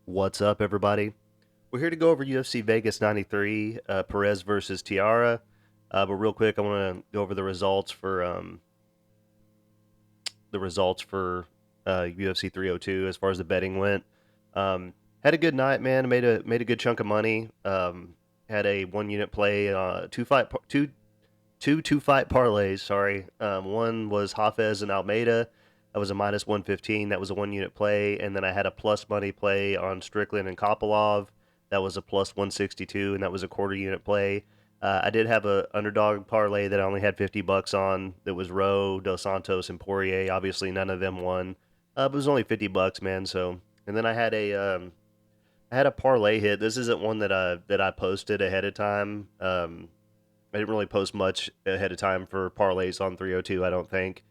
What's up, everybody? We're here to go over UFC Vegas 93, Perez versus Tiara. But real quick, I want to go over the results for UFC 302 as far as the betting went. Had a good night, man. Made a good chunk of money. Had a 1 unit play, two two fight parlays. Sorry, one was Hafez and Almeida. That was a minus 115. That was a 1 unit play. And then I had a plus money play on Strickland and Kopilov. That was a plus 162, and that was a quarter-unit play. I did have a underdog parlay that I only had $50 on. That was Rowe, Dos Santos, and Poirier. Obviously, none of them won. But it was only $50, man. So, and then I had a parlay hit. This isn't one that I posted ahead of time. I didn't really post much ahead of time for parlays on 302. I don't think.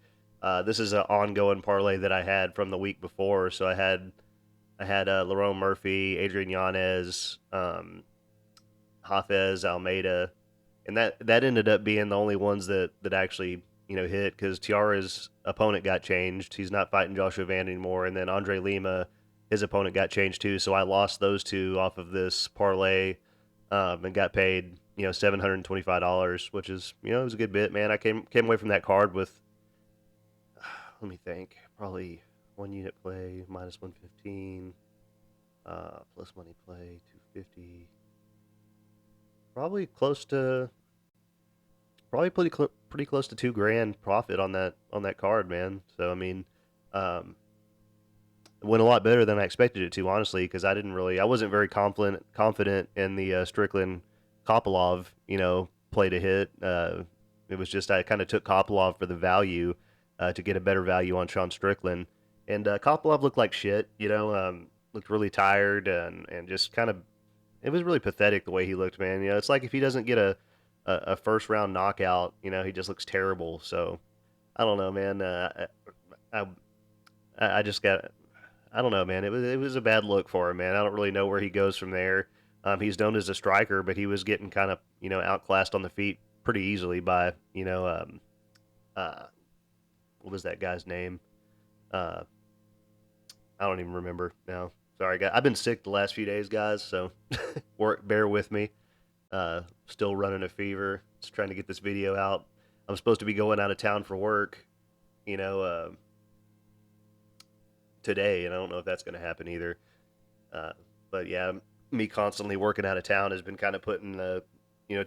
This is an ongoing parlay that I had from the week before. So I had Lerone Murphy, Adrian Yanez, Hafez, Almeida, and that ended up being the only ones that actually hit, because Tiara's opponent got changed. He's not fighting Joshua Van anymore, and then Andre Lima, his opponent, got changed too. So I lost those two off of this parlay, and got paid $725, which is it was a good bit, man. I came away from that card with, let me think, probably 1 unit play minus 115, plus money play 250, probably pretty close to $2,000 profit on that card, man. So I mean, it went a lot better than I expected it to, honestly, because I wasn't very confident in the Strickland Kopilov play to hit. It was just I kind of took Kopilov for the value, to get a better value on Sean Strickland. And Kopilov looked like shit, looked really tired, and just kind of, it was really pathetic the way he looked, man. It's like if he doesn't get a first round knockout, he just looks terrible. So I don't know, man. I just got, I don't know, man. It was a bad look for him, man. I don't really know where he goes from there. He's known as a striker, but he was getting kind of outclassed on the feet pretty easily by what was that guy's name? I don't even remember now. Sorry, guys. I've been sick the last few days, guys, so bear with me. Still running a fever. Just trying to get this video out. I'm supposed to be going out of town for work, today, and I don't know if that's going to happen either. But yeah, me constantly working out of town has been kind of putting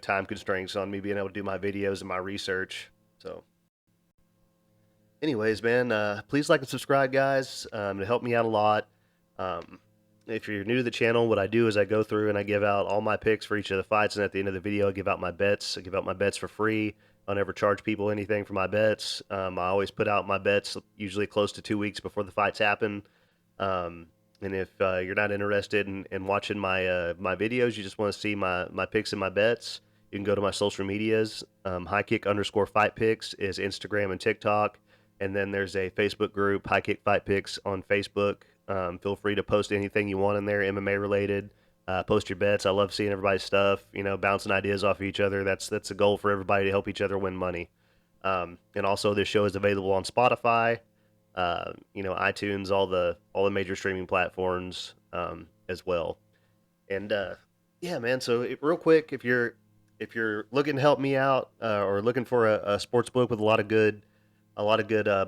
time constraints on me being able to do my videos and my research. So anyways, man, please like and subscribe, guys. To help me out a lot. If you're new to the channel, what I do is I go through and I give out all my picks for each of the fights, and at the end of the video, I give out my bets. I give out my bets for free. I'll never charge people anything for my bets. I always put out my bets usually close to 2 weeks before the fights happen. And if you're not interested in watching my videos, you just want to see my picks and my bets, you can go to my social medias. Highkick_fight picks is Instagram and TikTok. And then there's a Facebook group, High Kick Fight Picks on Facebook. Feel free to post anything you want in there, MMA related. Post your bets. I love seeing everybody's stuff, bouncing ideas off of each other. That's a goal for everybody, to help each other win money. And also, this show is available on Spotify, iTunes, all the major streaming platforms, as well. And yeah, man. So real quick, if you're looking to help me out, or looking for a sports book with a lot of good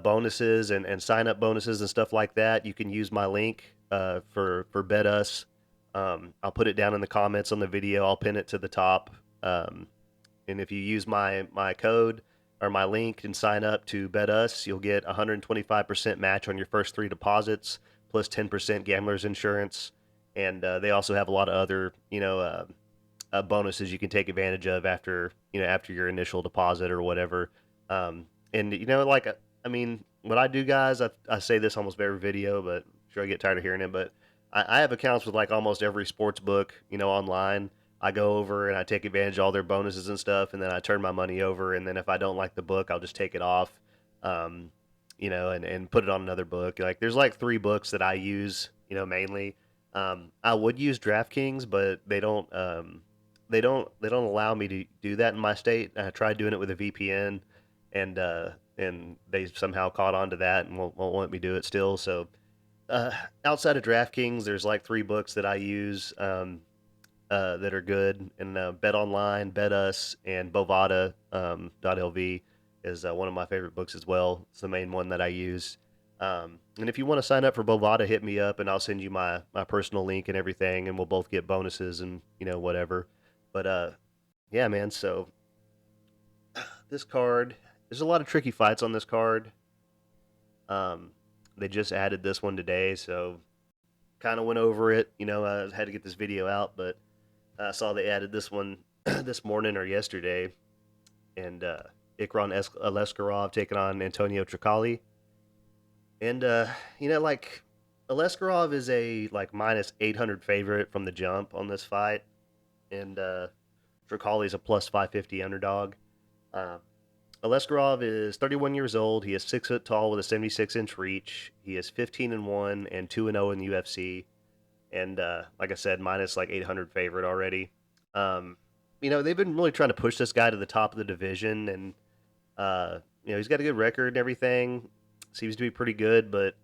bonuses and sign up bonuses and stuff like that, you can use my link for Bet Us. I'll put it down in the comments on the video. I'll pin it to the top. And if you use my code or my link and sign up to Bet Us, you'll get 125% match on your first 3 deposits, plus 10% gambler's insurance. And they also have a lot of other bonuses you can take advantage of after your initial deposit or whatever. And what I do, guys, I say this almost every video, but I'm sure I get tired of hearing it, but I have accounts with like almost every sports book, online. I go over and I take advantage of all their bonuses and stuff, and then I turn my money over, and then if I don't like the book, I'll just take it off, um, and put it on another book. Like there's like three books that I use, mainly. I would use DraftKings, but they don't allow me to do that in my state. I tried doing it with a VPN, and they somehow caught on to that and won't let me do it still. So uh, outside of DraftKings, there's like three books that I use. That are good. And Bet Online, Bet Us, and Bovada .lv is one of my favorite books as well. It's the main one that I use. And if you want to sign up for Bovada, hit me up and I'll send you my personal link and everything, and we'll both get bonuses and whatever. But yeah, man. So this card, there's a lot of tricky fights on this card. Um, they just added this one today, so kind of went over it. I had to get this video out, but I saw they added this one this morning or yesterday, and Ikran Aliskerov taking on Antonio Trocoli. And like Aliskerov is a like minus 800 favorite from the jump on this fight, and Trocoli is a plus 550 underdog. Uh, Aliskerov is 31 years old. He is 6 foot tall with a 76-inch reach. He is 15-1 and 2-0 in the UFC. And like I said, minus like 800 favorite already. Um, they've been really trying to push this guy to the top of the division, and he's got a good record and everything. Seems to be pretty good, but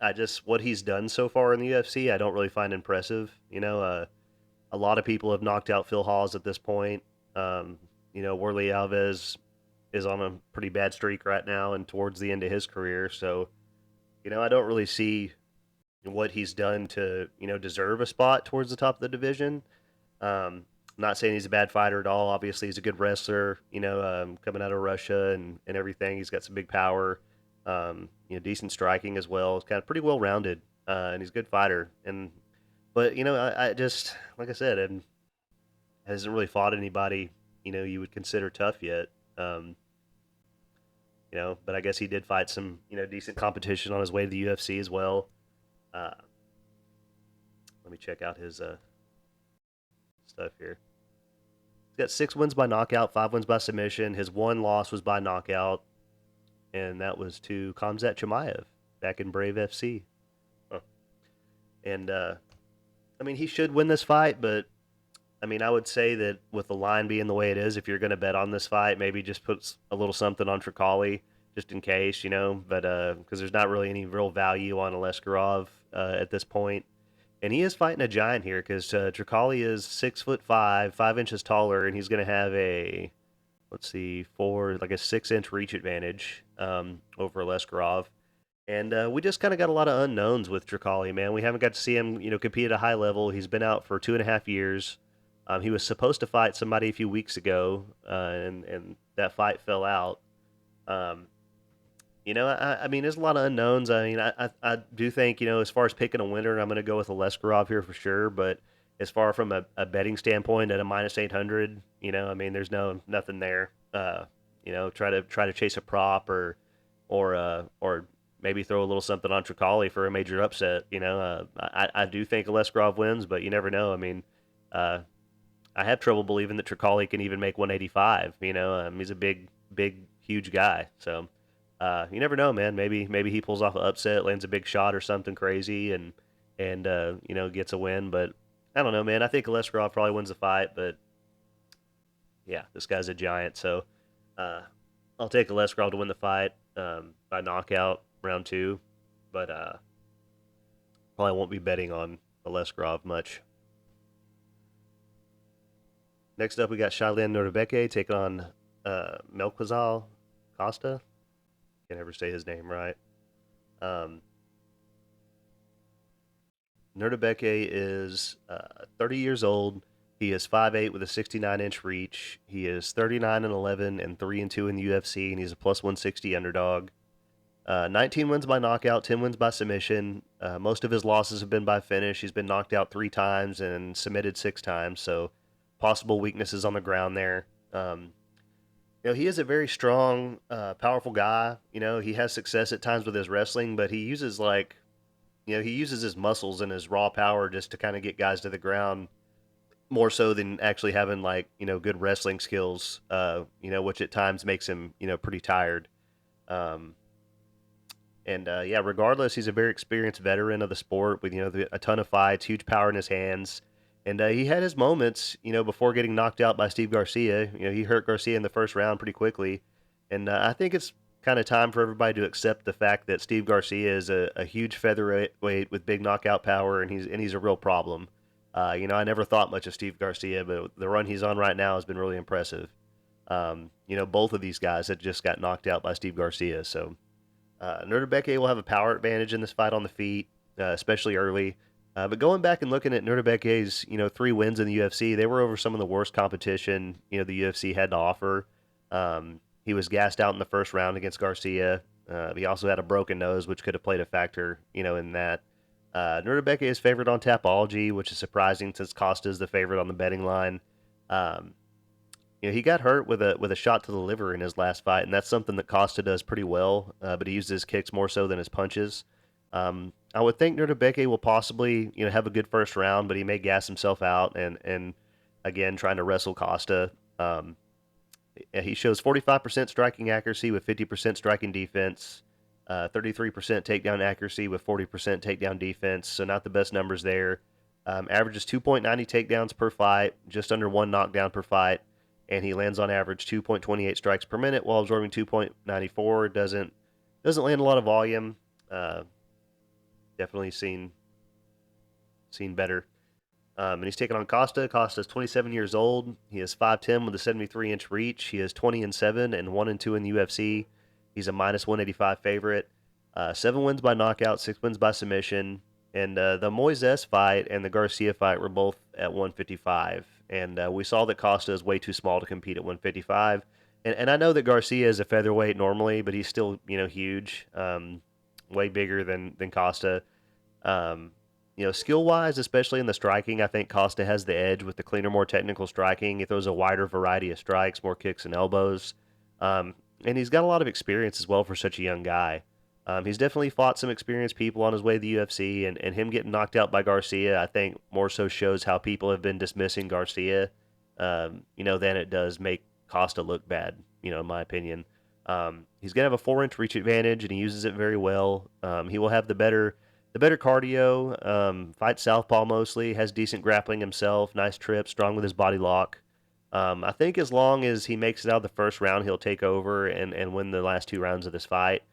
what he's done so far in the UFC, I don't really find impressive. A lot of people have knocked out Phil Hawes at this point. Worley Alves is on a pretty bad streak right now and towards the end of his career, so I don't really see what he's done to deserve a spot towards the top of the division. Not saying he's a bad fighter at all. Obviously, he's a good wrestler. Coming out of Russia and everything, he's got some big power. Decent striking as well. He's kind of pretty well rounded, and he's a good fighter. But I just like I said, and hasn't really fought anybody you would consider tough yet. But I guess he did fight some decent competition on his way to the UFC as well. Uh, Let me check out his stuff here. He's got 6 wins by knockout, 5 wins by submission. His one loss was by knockout, and that was to Khamzat Chimaev back in Brave FC. Huh. And he should win this fight, but I would say that with the line being the way it is, if you're going to bet on this fight, maybe just put a little something on Trocoli just in case, but because there's not really any real value on Aliskerov at this point. And he is fighting a giant here because Trocoli is 6'5", 5 inches taller, and he's going to have a, let's see, like a 6-inch reach advantage over Aliskerov. And we just kind of got a lot of unknowns with Trocoli, man. We haven't got to see him, compete at a high level. He's been out for 2.5 years. He was supposed to fight somebody a few weeks ago, and that fight fell out. There's a lot of unknowns. I do think, as far as picking a winner, I'm going to go with Aliskerov here for sure. But as far from a betting standpoint, at a minus 800, there's nothing there. Try to chase a prop or maybe throw a little something on Trocoli for a major upset. I do think Aliskerov wins, but you never know. I have trouble believing that Trocoli can even make 185. He's a big, huge guy. So you never know, man. Maybe he pulls off an upset, lands a big shot or something crazy, and gets a win. But I don't know, man. I think Aliskerov probably wins the fight, but yeah, this guy's a giant. So I'll take Aliskerov to win the fight by knockout round 2, but probably won't be betting on Aliskerov much. Next up, we got nuerdanbieke taking on Melquizal Costa. Can't ever say his name right. Nuerdanbieke is 30 years old. He is 5'8" with a 69-inch reach. He is 39-11 and 3-2 in the UFC, and he's a plus 160 underdog. 19 wins by knockout, 10 wins by submission. Most of his losses have been by finish. He's been knocked out 3 times and submitted 6 times, so possible weaknesses on the ground there. He is a very strong, powerful guy. He has success at times with his wrestling, but he uses he uses his muscles and his raw power just to kind of get guys to the ground more so than actually having like good wrestling skills. Which at times makes him pretty tired. Um, and yeah, regardless, he's a very experienced veteran of the sport with a ton of fights, huge power in his hands, and he had his moments, before getting knocked out by Steve Garcia. He hurt Garcia in the first round pretty quickly, and I think it's kind of time for everybody to accept the fact that Steve Garcia is a huge featherweight with big knockout power, and he's a real problem. I never thought much of Steve Garcia, but the run he's on right now has been really impressive. Both of these guys had just got knocked out by Steve Garcia, so. Nuerdanbieke will have a power advantage in this fight on the feet, especially early. But going back and looking at Nuerdanbieke's, 3 wins in the UFC, they were over some of the worst competition, the UFC had to offer. He was gassed out in the first round against Garcia. He also had a broken nose, which could have played a factor, in that. Nuerdanbieke is favored on Tapology, which is surprising since Costa is the favorite on the betting line. Um, he got hurt with a shot to the liver in his last fight, and that's something that Costa does pretty well. But he uses his kicks more so than his punches. I would think Nuerdanbieke will possibly have a good first round, but he may gas himself out and again trying to wrestle Costa. He shows 45% striking accuracy with 50% striking defense, 33% takedown accuracy with 40% takedown defense. So not the best numbers there. Averages 2.90 takedowns per fight, just under one knockdown per fight, and he lands on average 2.28 strikes per minute while absorbing 2.94. Doesn't land a lot of volume. Uh, Definitely seen better. And he's taking on Costa. Costa's 27 years old. He is 5'10 with a 73-inch reach. He is 20-7 and 1-2 in the UFC. He's a minus 185 favorite. 7 wins by knockout, 6 wins by submission. And the Moises fight and the Garcia fight were both at 155. And we saw that Costa is way too small to compete at 155. And I know that Garcia is a featherweight normally, but he's still, huge, way bigger than Costa. Um, skill wise, especially in the striking, I think Costa has the edge with the cleaner, more technical striking. He throws a wider variety of strikes, more kicks and elbows. And he's got a lot of experience as well for such a young guy. He's definitely fought some experienced people on his way to the UFC, and him getting knocked out by Garcia, I think, more so shows how people have been dismissing Garcia, than it does make Costa look bad, in my opinion. He's going to have a 4-inch reach advantage, and he uses it very well. He will have the better cardio, fights southpaw mostly, has decent grappling himself, nice trip, strong with his body lock. I think as long as he makes it out of the first round, he'll take over and win the last 2 rounds of this fight.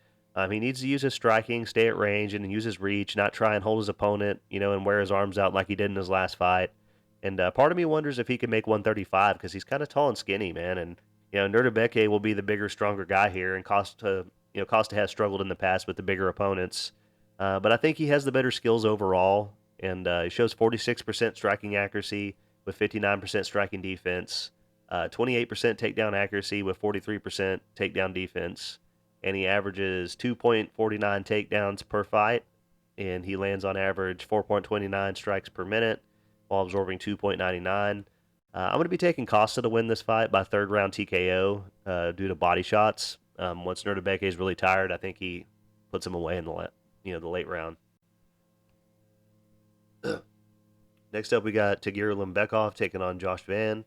He needs to use his striking, stay at range, and use his reach, not try and hold his opponent, and wear his arms out like he did in his last fight. And part of me wonders if he can make 135 because he's kind of tall and skinny, man. And Nuerdanbieke will be the bigger, stronger guy here, and Costa has struggled in the past with the bigger opponents. But I think he has the better skills overall, and he shows 46% striking accuracy with 59% striking defense, 28% takedown accuracy with 43% takedown defense, and he averages 2.49 takedowns per fight, and he lands on average 4.29 strikes per minute while absorbing 2.99. I'm going to be taking Costa to win this fight by third round TKO due to body shots. Once Nuerdanbieke is really tired, I think he puts him away in the late round. Next up, we got Tagir Ulanbekov taking on Josh Van.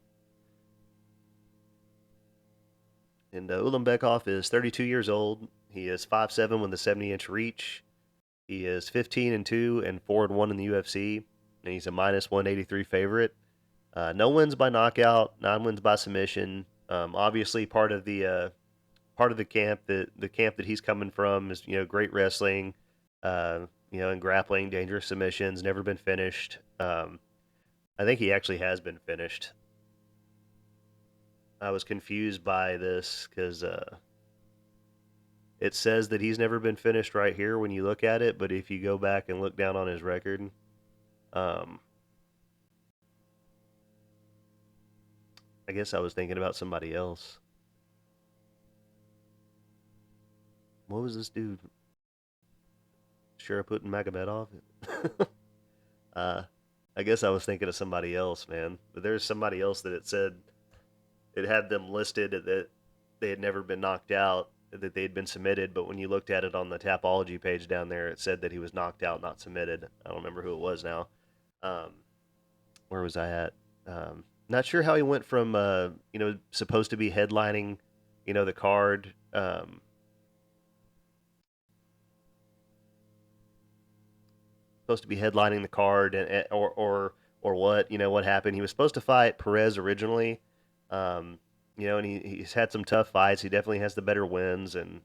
And Ulanbekov is 32 years old. He is 5'7 with a 70-inch reach. He is 15-2 and 4-1 in the UFC, and he's a minus 183 favorite. No wins by knockout, 9 wins by submission. Obviously, part of the camp that he's coming from is great wrestling, and grappling, dangerous submissions, never been finished. I think he actually has been finished. I was confused by this because it says that he's never been finished right here when you look at it, but if you go back and look down on his record, um, I guess I was thinking about somebody else. What was this dude? Sharaput and Magomedov? uh, I guess I was thinking of somebody else, man. But there's somebody else that it said it had them listed that they had never been knocked out, that they had been submitted. But when you looked at it on the Tapology page down there, it said that he was knocked out, not submitted. I don't remember who it was now. Um, where was I at? Not sure how he went from supposed to be headlining, the card. Supposed to be headlining the card, or what, what happened. He was supposed to fight Perez originally, um, and he's had some tough fights. He definitely has the better wins, and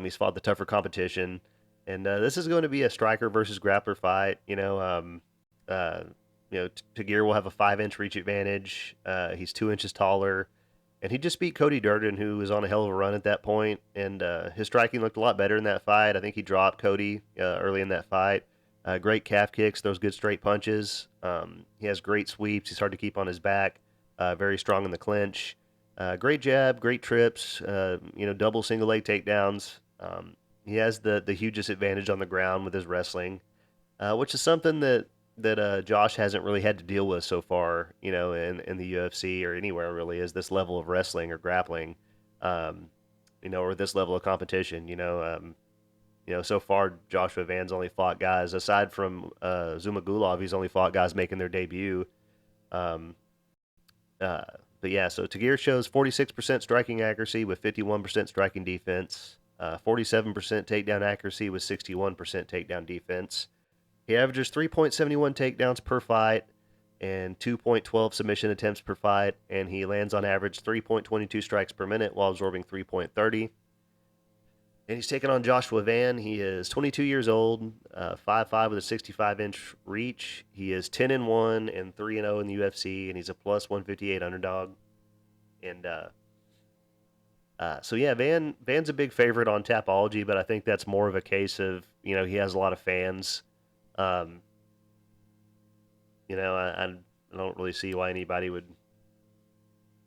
he's fought the tougher competition. And this is going to be a striker versus grappler fight. Uh, Tagir will have a 5-inch reach advantage. He's 2 inches taller, and he just beat Cody Durden, who was on a hell of a run at that point. And his striking looked a lot better in that fight. I think he dropped Cody early in that fight. Great calf kicks, throws good straight punches. He has great sweeps. He's hard to keep on his back. Very strong in the clinch. Great jab, great trips. Double single leg takedowns. He has the hugest advantage on the ground with his wrestling, which is something that Josh hasn't really had to deal with so far. In the UFC or anywhere really, is this level of wrestling or grappling, or this level of competition. So far, Joshua Van's only fought guys, aside from Zumagulov, he's only fought guys making their debut. Um, uh, but yeah, so Tagir shows 46% striking accuracy with 51% striking defense, 47% takedown accuracy with 61% takedown defense. He averages 3.71 takedowns per fight and 2.12 submission attempts per fight, and he lands on average 3.22 strikes per minute while absorbing 3.30. And he's taking on Joshua Van. He is 22 years old, 5'5" with a 65-inch reach. He is 10-1 and 3-0 in the UFC, and he's a plus 158 underdog. And so yeah, Van's a big favorite on Tapology, but I think that's more of a case of he has a lot of fans. Um, I don't really see why anybody would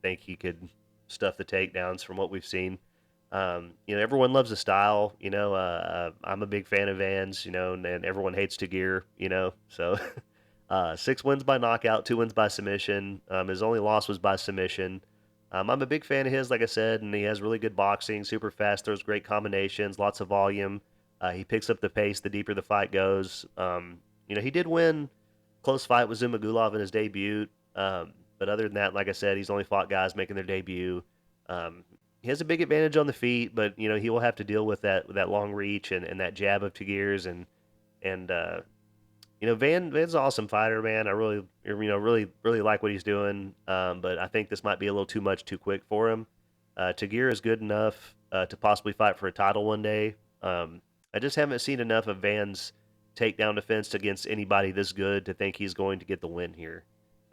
think he could stuff the takedowns from what we've seen. Everyone loves the style. I'm a big fan of Vans. And everyone hates Tagir. So 6 wins by knockout, 2 wins by submission. His only loss was by submission. I'm a big fan of his, like I said, and he has really good boxing, super fast, throws great combinations, lots of volume. He picks up the pace the deeper the fight goes. He did win close fight with Zumagulov in his debut. But other than that, like I said, he's only fought guys making their debut. Um, he has a big advantage on the feet, but he will have to deal with that long reach and that jab of Tagir's and Van's an awesome fighter, man. I really like what he's doing. But I think this might be a little too much too quick for him. Tagir is good enough to possibly fight for a title one day. I just haven't seen enough of Van's takedown defense against anybody this good to think he's going to get the win here.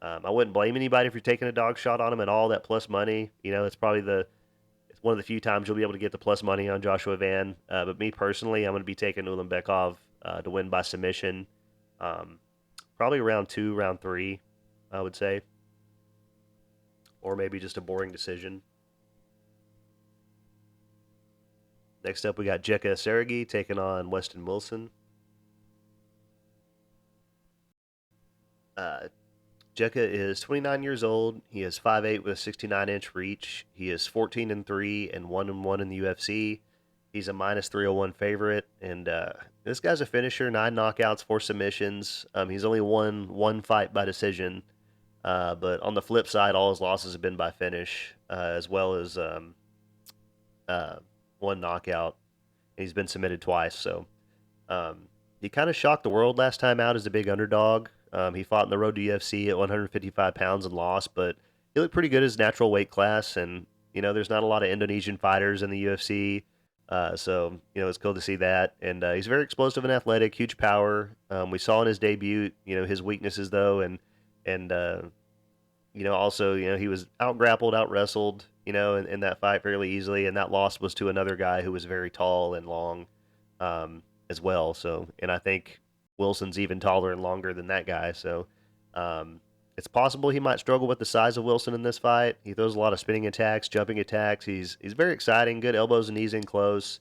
I wouldn't blame anybody if you're taking a dog shot on him at all. That plus money, it's one of the few times you'll be able to get the plus money on Joshua Van. But me personally, I'm going to be taking Ulanbekov to win by submission. Um, Probably round 2, round 3, I would say, or maybe just a boring decision. Next up, we got Jekka Saragih taking on Weston Wilson. Uh, Jekka is 29 years old. He is 5'8" with a 69-inch reach. He is 14-3 and 1-1 in the UFC. He's a minus 301 favorite, and this guy's a finisher. 9 knockouts, 4 submissions. He's only won 1 fight by decision, but on the flip side, all his losses have been by finish, as well as 1 knockout. He's been submitted twice, so um, he kind of shocked the world last time out as a big underdog. He fought in the road to UFC at 155 pounds and lost, but he looked pretty good as natural weight class. And there's not a lot of Indonesian fighters in the UFC, so it's cool to see that. And he's very explosive and athletic, huge power. We saw in his debut, his weaknesses though, and also he was out grappled, out wrestled, in that fight fairly easily, and that loss was to another guy who was very tall and long, as well. So, and I think Wilson's even taller and longer than that guy. So, um, it's possible he might struggle with the size of Wilson in this fight. He throws a lot of spinning attacks, jumping attacks. He's very exciting, good elbows and knees in close.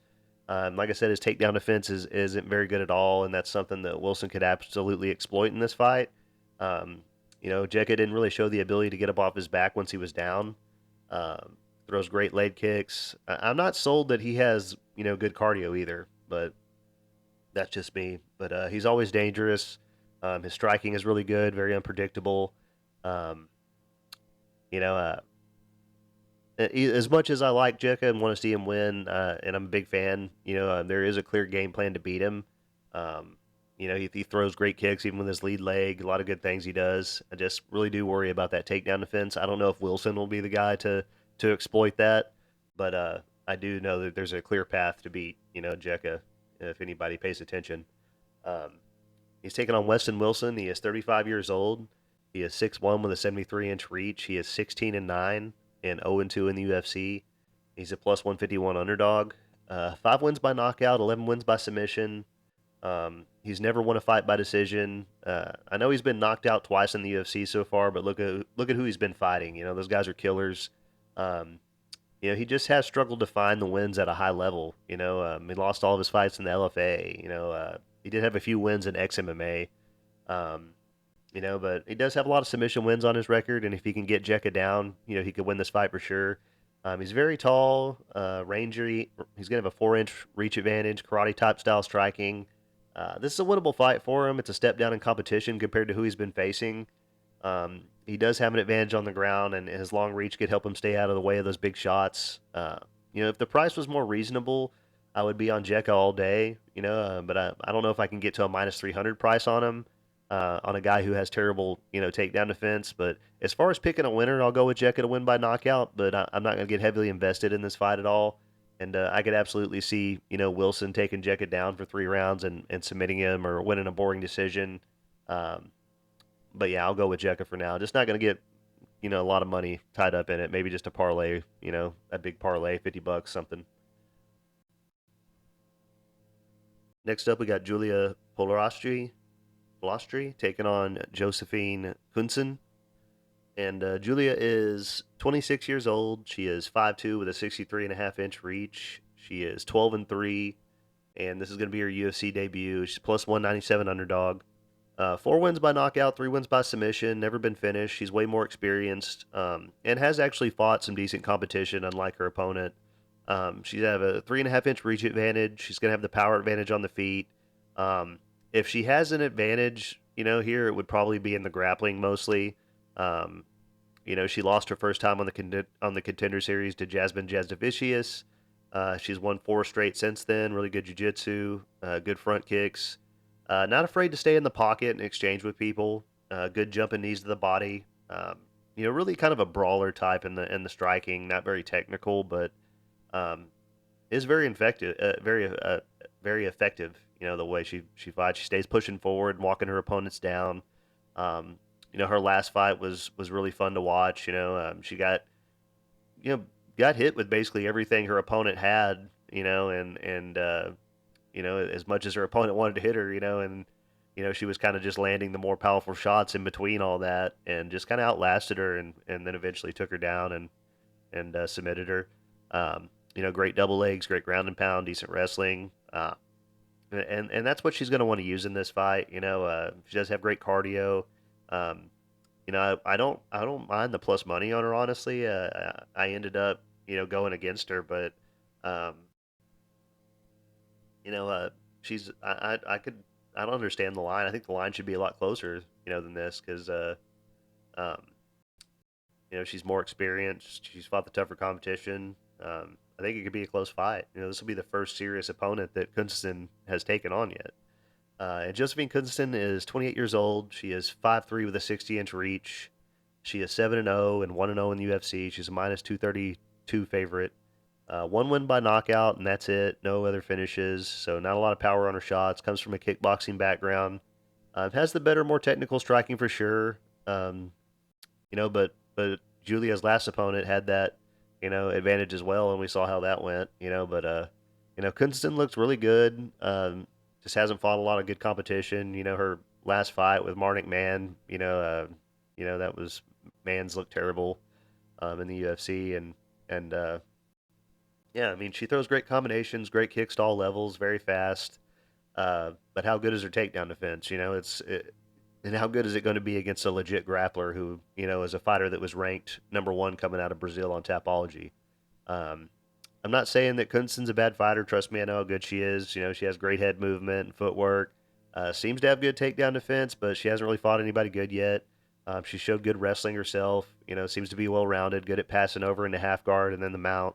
Like I said, his takedown defense isn't very good at all, and that's something that Wilson could absolutely exploit in this fight. Um, Jekka didn't really show the ability to get up off his back once he was down. Throws great leg kicks. I'm not sold that he has good cardio either, but that's just me. But he's always dangerous. His striking is really good, very unpredictable. Um, you know, as much as I like Jekka and want to see him win, and I'm a big fan, there is a clear game plan to beat him. Um, he throws great kicks even with his lead leg. A lot of good things he does. I just really do worry about that takedown defense. I don't know if Wilson will be the guy to exploit that, but I do know that there's a clear path to beat Jekka if anybody pays attention. Um, he's taking on Weston Wilson. He is 35 years old. He is 6'1" with a 73-inch reach. He is 16-9 and 0-2 in the UFC. He's a plus 151 underdog. 5 wins by knockout, 11 wins by submission. He's never won a fight by decision. I know he's been knocked out twice in the UFC so far, but look at who he's been fighting. Those guys are killers. Um, he just has struggled to find the wins at a high level. He lost all of his fights in the LFA. He did have a few wins in XMMA. Um, but he does have a lot of submission wins on his record, and if he can get Jekka down, he could win this fight for sure. He's very tall, rangery. He's going to have a 4-inch reach advantage, karate type style striking. This is a winnable fight for him. It's a step down in competition compared to who he's been facing. He does have an advantage on the ground, and his long reach could help him stay out of the way of those big shots. If the price was more reasonable, I would be on Jekka all day. But I don't know if I can get to a minus 300 price on him. On a guy who has terrible, takedown defense. But as far as picking a winner, I'll go with Jekka to win by knockout. But I'm not going to get heavily invested in this fight at all. And I could absolutely see, Wilson taking Jekka down for 3 rounds and submitting him or winning a boring decision. But yeah, I'll go with Jekka for now. Just not going to get, a lot of money tied up in it. Maybe just a parlay, a big parlay, $50, something. Next up, we got Julia Polastri taking on Josephine Knutson. And Julia is 26 years old. She is 5'2" with a 63.5-inch reach. She is 12-3, and this is going to be her UFC debut. She's plus 197 underdog. 4 wins by knockout, 3 wins by submission. Never been finished. She's way more experienced, and has actually fought some decent competition, unlike her opponent. She's have a 3.5-inch reach advantage. She's going to have the power advantage on the feet. If she has an advantage, here it would probably be in the grappling mostly. She lost her first time on the Contender Series to Jasmine Jasdavicius. She's won 4 straight since then. Really good jiu-jitsu, good front kicks. Not afraid to stay in the pocket and exchange with people. Good jumping knees to the body. Really kind of a brawler type in the striking. Not very technical, but is very effective. Very effective. The way she fights. She stays pushing forward and walking her opponents down. Her last fight was really fun to watch. She got hit with basically everything her opponent had. And as much as her opponent wanted to hit her, and she was kind of just landing the more powerful shots in between all that, and just kind of outlasted her, and then eventually took her down and submitted her. Great double legs, great ground and pound, decent wrestling. And that's what she's going to want to use in this fight. She does have great cardio. I don't mind the plus money on her, honestly. I ended up going against her, but she's I don't understand the line. I think the line should be a lot closer than this because um, she's more experienced. She's fought the tougher competition. I think it could be a close fight. This will be the first serious opponent that Knutson has taken on yet. And Josephine Knutson is 28 years old. She is 5'3" with a 60-inch reach. She is 7-0 and 1-0 in the UFC. She's a minus 232 favorite. 1 win by knockout, and that's it. No other finishes, so not a lot of power on her shots. Comes from a kickboxing background. Has the better, more technical striking for sure. But Julia's last opponent had that advantage as well, and we saw how that went. Knutson looks really good. Just hasn't fought a lot of good competition. Her last fight with Marnik Mann, that was Mann's looked terrible in the UFC, and yeah, I mean she throws great combinations, great kicks to all levels, very fast. But how good is her takedown defense? And how good is it going to be against a legit grappler who is a fighter that was ranked #1 coming out of Brazil on Tapology? I'm not saying that Knutson's a bad fighter. Trust me, I know how good she is. She has great head movement and footwork. Seems to have good takedown defense, but she hasn't really fought anybody good yet. She showed good wrestling herself. Seems to be well-rounded, good at passing over into half guard and then the mount.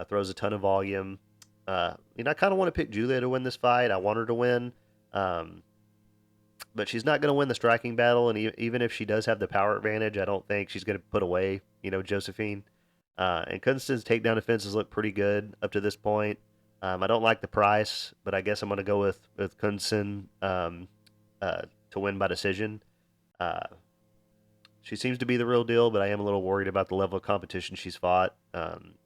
Throws a ton of volume. I kind of want to pick Julia to win this fight. I want her to win. Um, but she's not going to win the striking battle, and even if she does have the power advantage, I don't think she's going to put away, Josephine. And Knutson's takedown defenses look pretty good up to this point. I don't like the price, but I guess I'm going to go with Knutson to win by decision. Uh, she seems to be the real deal, but I am a little worried about the level of competition she's fought,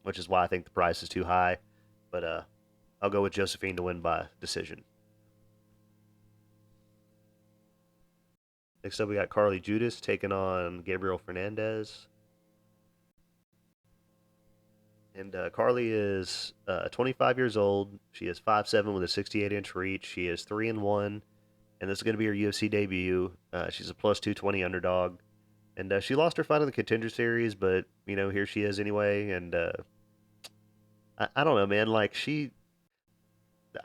which is why I think the price is too high. But I'll go with Josephine to win by decision. Next up, we got Carly Judice taking on Gabriel Fernandes. And Carly is 25 years old. She is 5'7" with a 68-inch reach. She is 3-1, and this is going to be her UFC debut. She's a plus 220 underdog. And she lost her fight in the Contender Series, but, here she is anyway. And I don't know, man.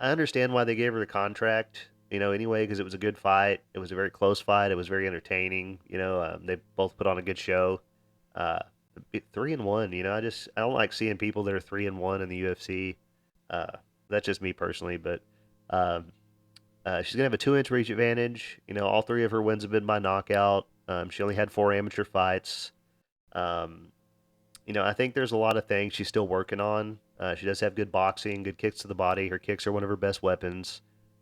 I understand why they gave her the contract, anyway, because it was a good fight. It was a very close fight. It was very entertaining. They both put on a good show. 3-1, I don't like seeing people that are 3-1 in the UFC. Uh, that's just me personally, but um, she's gonna have a 2-inch reach advantage. All three of her wins have been by knockout. She only had 4 amateur fights. Um, I think there's a lot of things she's still working on. She does have good boxing, good kicks to the body. Her kicks are one of her best weapons.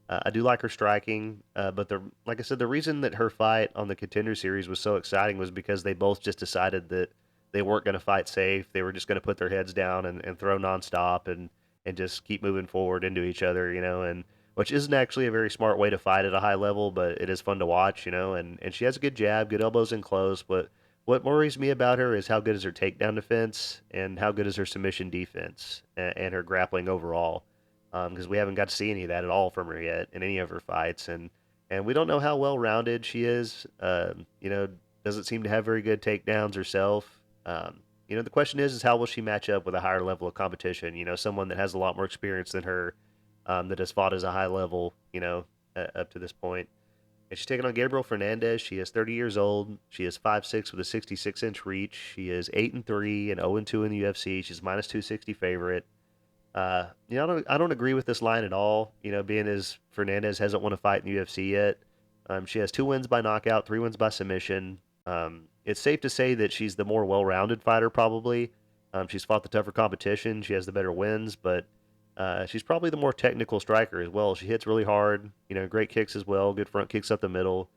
I do like her striking, but like I said, the reason that her fight on the Contender Series was so exciting was because they both just decided that they weren't going to fight safe. They were just going to put their heads down and throw nonstop and just keep moving forward into each other, and which isn't actually a very smart way to fight at a high level, but it is fun to watch, and she has a good jab, good elbows in close, but what worries me about her is how good is her takedown defense and how good is her submission defense and her grappling overall. Because we haven't got to see any of that at all from her yet in any of her fights, and we don't know how well rounded she is. Doesn't seem to have very good takedowns herself. The question is how will she match up with a higher level of competition? Someone that has a lot more experience than her, that has fought as a high level, up to this point. And she's taking on Gabriel Fernandes. She is 30 years old. She is 5'6" with a 66-inch reach. She is 8-3 and 0-2 in the UFC. She's minus 260 favorite. I don't agree with this line at all. Being as Fernandes hasn't won a fight in the UFC yet. She has 2 wins by knockout, 3 wins by submission. It's safe to say that she's the more well-rounded fighter, probably. She's fought the tougher competition. She has the better wins, but she's probably the more technical striker as well. She hits really hard. Great kicks as well. Good front kicks up the middle.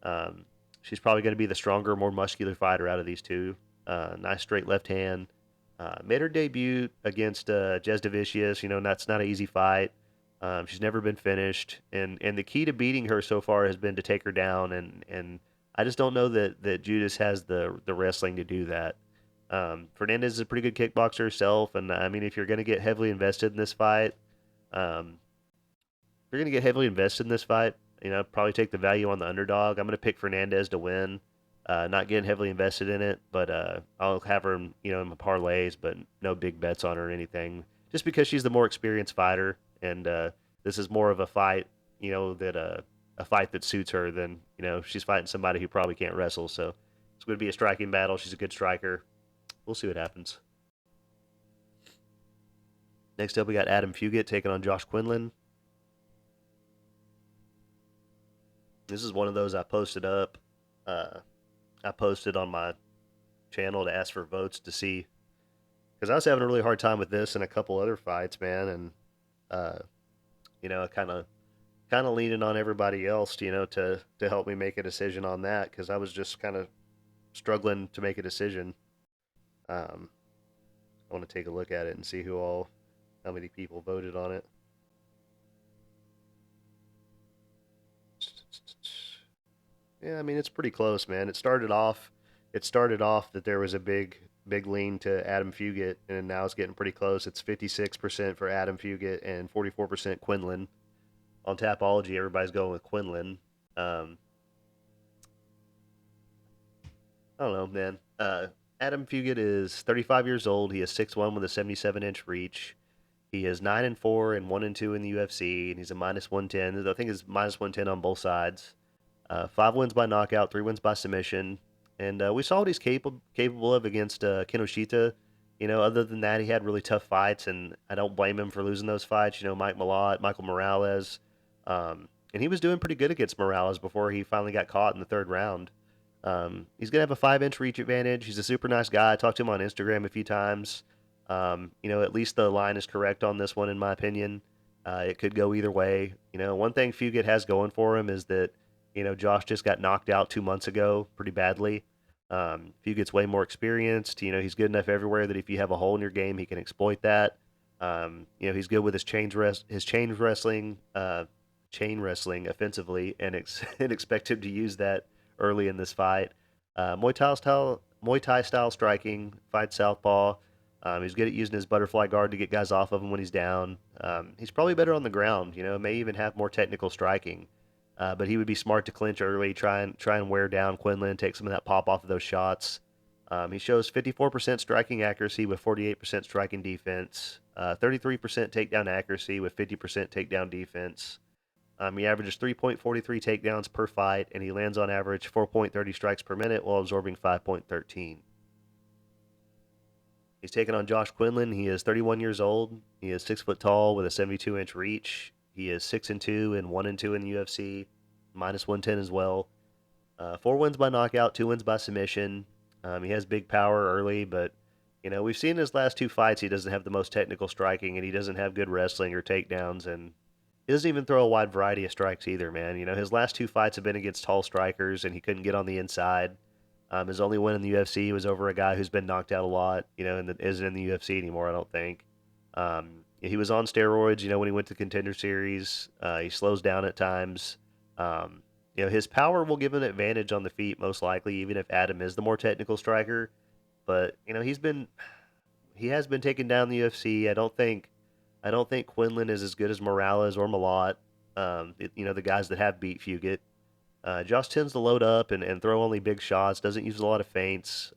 Um, she's probably going to be the stronger, more muscular fighter out of these two. Nice straight left hand. Made her debut against Jesdavicius. That's not an easy fight. She's never been finished, and the key to beating her so far has been to take her down, and I just don't know that Judice has the wrestling to do that. Fernandez is a pretty good kickboxer herself, and I mean, if you're going to get heavily invested in this fight, um, if you're going to get heavily invested in this fight, probably take the value on the underdog. I'm going to pick Fernandez to win. Not getting heavily invested in it, but I'll have her, in my parlays, but no big bets on her or anything. Just because she's the more experienced fighter, and this is more of a fight, that a fight that suits her than she's fighting somebody who probably can't wrestle. So it's going to be a striking battle. She's a good striker. We'll see what happens. Next up, we got Adam Fugitt taking on Josh Quinlan. This is one of those I posted up. I posted on my channel to ask for votes to see, because I was having a really hard time with this and a couple other fights, man, and uh, kind of leaning on everybody else, to help me make a decision on that, because I was just kind of struggling to make a decision. Um, I want to take a look at it and see how many people voted on it. Yeah, I mean it's pretty close, man. It started off that there was a big lean to Adam Fugit, and now it's getting pretty close. It's 56% for Adam Fugit and 44% Quinlan. On Tapology, everybody's going with Quinlan. Um, I don't know, man. Adam Fugit is 35 years old. He is 6'1" with a 77-inch reach. He is 9-4 and 1-2 in the UFC, and he's a minus 110. I think it's minus 110 on both sides. 5 wins by knockout, 3 wins by submission. and we saw what he's capable of against Kinoshita. Other than that, he had really tough fights, and I don't blame him for losing those fights. Mike Malott, Michael Morales, and he was doing pretty good against Morales before he finally got caught in the third round. He's gonna have a 5-inch reach advantage. He's a super nice guy. I talked to him on Instagram a few times. At least the line is correct on this one, in my opinion. It could go either way. One thing Fugit has going for him is that, Josh just got knocked out 2 months ago pretty badly. Fugit's way more experienced. He's good enough everywhere that if you have a hole in your game, he can exploit that. He's good with his chain wrestling offensively, and expect him to use that early in this fight. Muay Thai style striking, fight southpaw. He's good at using his butterfly guard to get guys off of him when he's down. He's probably better on the ground. May even have more technical striking. But he would be smart to clinch early, try and wear down Quinlan, take some of that pop off of those shots. He shows 54% striking accuracy with 48% striking defense, 33% takedown accuracy with 50% takedown defense. He averages 3.43 takedowns per fight, and he lands on average 4.30 strikes per minute while absorbing 5.13. He's taking on Josh Quinlan. He is 31 years old. He is 6 foot tall with a 72-inch reach. He is 6-2 and 1-2 in the UFC, minus 110 as well. 4 wins by knockout, 2 wins by submission. He has big power early, but we've seen in his last 2 fights he doesn't have the most technical striking, and he doesn't have good wrestling or takedowns, and he doesn't even throw a wide variety of strikes either, man. His last 2 fights have been against tall strikers, and he couldn't get on the inside. His only win in the UFC was over a guy who's been knocked out a lot, and that isn't in the UFC anymore, I don't think. He was on steroids, when he went to Contender Series. He slows down at times. His power will give him an advantage on the feet, most likely, even if Adam is the more technical striker. But he has been taken down in the UFC. I don't think Quinlan is as good as Morales or Malott. The guys that have beat Fugit. Josh tends to load up and throw only big shots, doesn't use a lot of feints.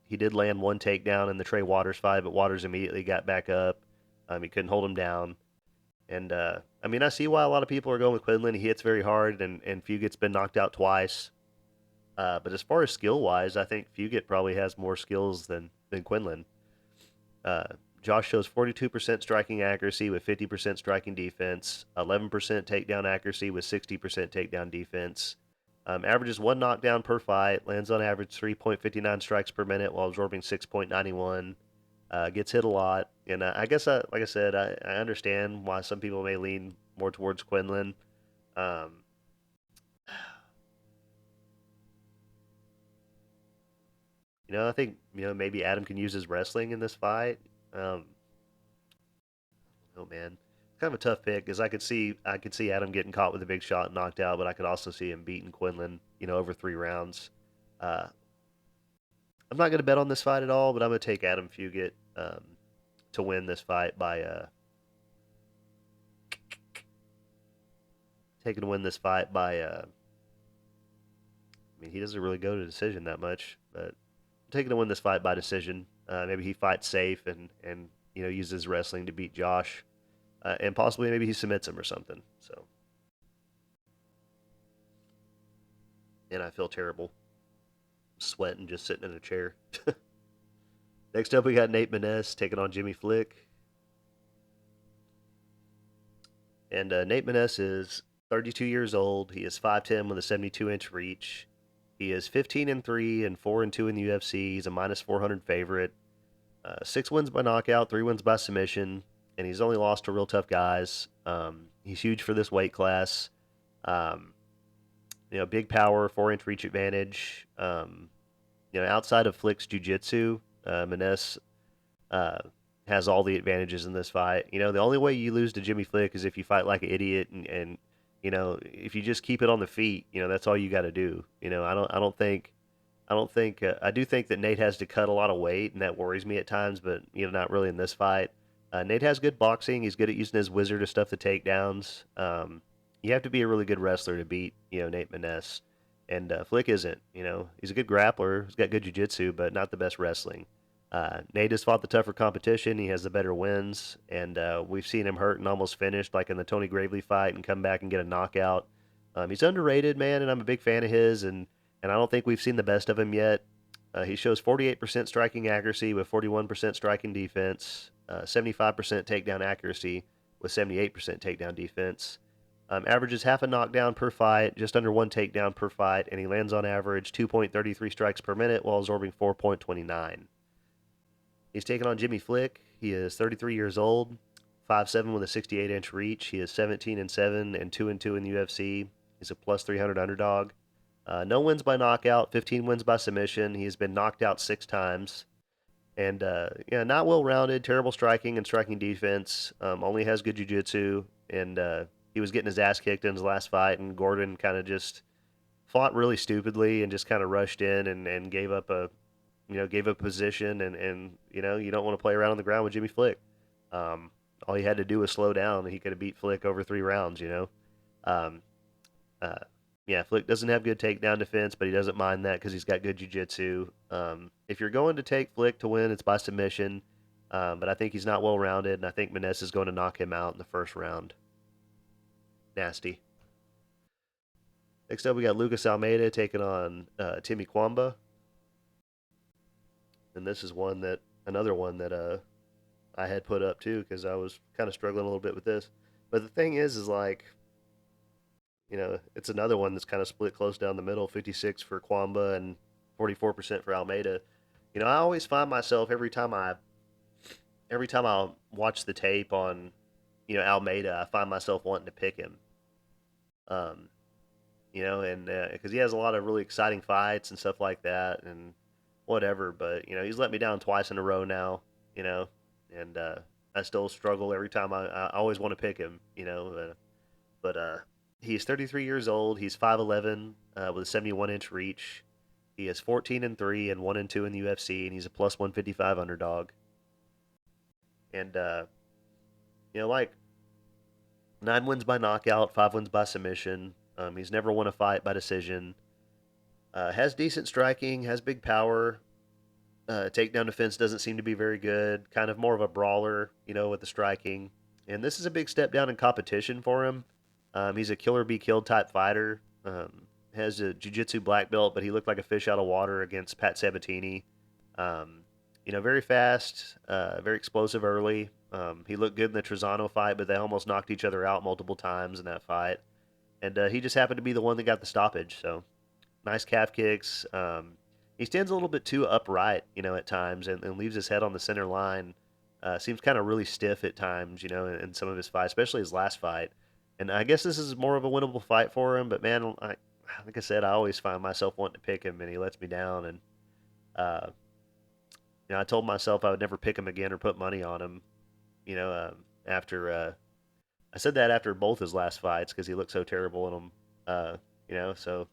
He did land 1 takedown in the Trey Waters fight, but Waters immediately got back up. He couldn't hold him down. And, I see why a lot of people are going with Quinlan. He hits very hard, and Fugit's been knocked out twice. But as far as skill-wise, I think Fugit probably has more skills than Quinlan. Josh shows 42% striking accuracy with 50% striking defense, 11% takedown accuracy with 60% takedown defense. Averages 1 knockdown per fight, lands on average 3.59 strikes per minute while absorbing 6.91. Gets hit a lot, and I guess, like I said, I understand why some people may lean more towards Quinlan. I think maybe Adam can use his wrestling in this fight. Oh man, it's kind of a tough pick because I could see Adam getting caught with a big shot and knocked out, but I could also see him beating Quinlan, over 3 rounds. Uh, I'm not going to bet on this fight at all, but I'm going to take Adam Fugit to win this fight by taking to win this fight by. He doesn't really go to decision that much, but I'm taking to win this fight by decision. Maybe he fights safe and uses wrestling to beat Josh, and possibly maybe he submits him or something. So, and I feel terrible, sweating just sitting in a chair. Next up, we got Nate Maness taking on Jimmy Flick. And Nate Maness is 32 years old. He is 5'10 with a 72-inch reach. He is 15-3 and 4-2 in the UFC. He's a minus 400 favorite. 6 wins by knockout, 3 wins by submission, and he's only lost to real tough guys. He's huge for this weight class. Big power, 4-inch reach advantage. Outside of Flick's jiu-jitsu, Maness has all the advantages in this fight. The only way you lose to Jimmy Flick is if you fight like an idiot, and if you just keep it on the feet, that's all you got to do. I do think that Nate has to cut a lot of weight, and that worries me at times, but not really in this fight. Nate has good boxing. He's good at using his wizard to stuff the takedowns. You have to be a really good wrestler to beat Nate Maness, and Flick isn't. He's a good grappler. He's got good jiu-jitsu, but not the best wrestling. Nate has fought the tougher competition. He has the better wins, and we've seen him hurt and almost finished, like in the Tony Gravely fight, and come back and get a knockout. He's underrated, man, and I'm a big fan of his, and and I don't think we've seen the best of him yet. He shows 48% striking accuracy with 41% striking defense, 75% takedown accuracy with 78% takedown defense. Averages half a knockdown per fight, just under one takedown per fight, and he lands on average 2.33 strikes per minute while absorbing 4.29. He's taking on Jimmy Flick. He is 33 years old, 5'7" with a 68-inch reach. He is 17-7 and 2-2 in the UFC. He's a plus 300 underdog. No wins by knockout, 15 wins by submission. He has been knocked out 6 times. And not well rounded, terrible striking and striking defense. Only has good jiu-jitsu, and he was getting his ass kicked in his last fight, and Gordon kind of just fought really stupidly and just kind of rushed in and gave up a position, and you don't want to play around on the ground with Jimmy Flick. All he had to do was slow down, and he could have beat Flick over 3 rounds. Um, uh, Flick doesn't have good takedown defense, but he doesn't mind that because he's got good jiu-jitsu. If you're going to take Flick to win, it's by submission, but I think he's not well-rounded, and I think Maness is going to knock him out in the first round. Nasty. Next up, we got Lucas Almeida taking on Timmy Cuamba. And this is another one that I had put up too because I was kind of struggling a little bit with this. But the thing is like, it's another one that's kind of split close down the middle, 56 for Cuamba and 44% for Almeida. I always find myself every time I watch the tape on, Almeida, I find myself wanting to pick him. And because he has a lot of really exciting fights and stuff like that, and whatever. But he's let me down twice in a row now. And I still struggle every time. I always want to pick him. But he's 33 years old. He's 5'11" with a 71-inch reach. He is 14-3 and 1-2 in the UFC, and he's a plus 155 underdog. And like 9 wins by knockout, 5 wins by submission. He's never won a fight by decision. Has decent striking, has big power. Takedown defense doesn't seem to be very good. Kind of more of a brawler, with the striking. And this is a big step down in competition for him. He's a killer be killed type fighter. Has a jiu-jitsu black belt, but he looked like a fish out of water against Pat Sabatini. Very fast, very explosive early. He looked good in the Trezano fight, but they almost knocked each other out multiple times in that fight. And he just happened to be the one that got the stoppage. So nice calf kicks. He stands a little bit too upright, at times, and leaves his head on the center line. Seems kind of really stiff at times, in some of his fights, especially his last fight. And I guess this is more of a winnable fight for him. But man, like I said, I always find myself wanting to pick him, and he lets me down. And I told myself I would never pick him again or put money on him. After I said that after both his last fights because he looked so terrible in them. So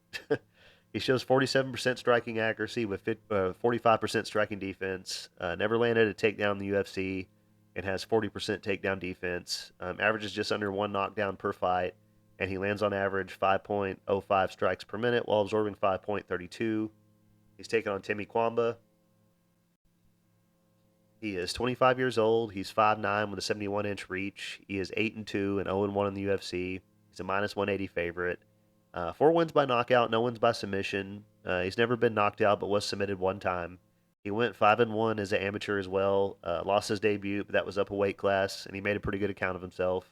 he shows 47% striking accuracy with 45% striking defense. Never landed a takedown in the UFC and has 40% takedown defense. Averages just under 1 knockdown per fight, and he lands on average 5.05 strikes per minute while absorbing 5.32. He's taking on Timmy Cuamba. He is 25 years old. He's 5'9" with a 71-inch reach. He is 8-2 and 0-1 in the UFC. He's a minus 180 favorite. 4 wins by knockout, no wins by submission. He's never been knocked out, but was submitted 1 time. He went 5-1 as an amateur as well. Lost his debut, but that was up a weight class, and he made a pretty good account of himself.